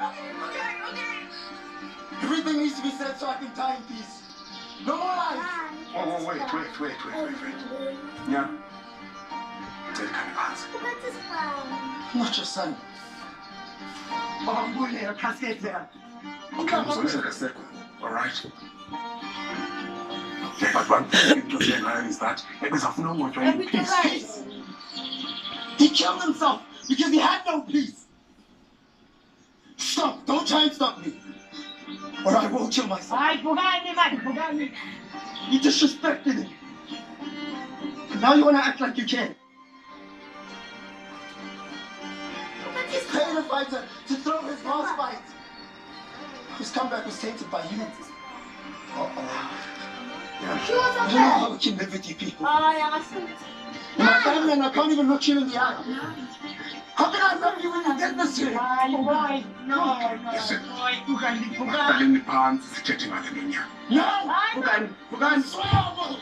Okay. Everything needs to be said so I can die in peace. No more lies. Oh, wait. Yeah. Tell me, Hans. I'm not your son. Okay, I'm sorry, sir. All right. Yeah, but one thing to say now is that it is of no more trying peace. He killed himself because he had no peace. Stop! Don't try and stop me, or I will kill myself. Bongani. You disrespected him. And now you want to act like you can. He's paying a fighter to throw his last fight. His comeback was tainted by you. Yeah. I don't know how we can live with you people. And my family and I can't even look you in the eye. How can I love you when you did this to me? Listen, Bongani pants sitting at the dunya. No! Bongani, swear!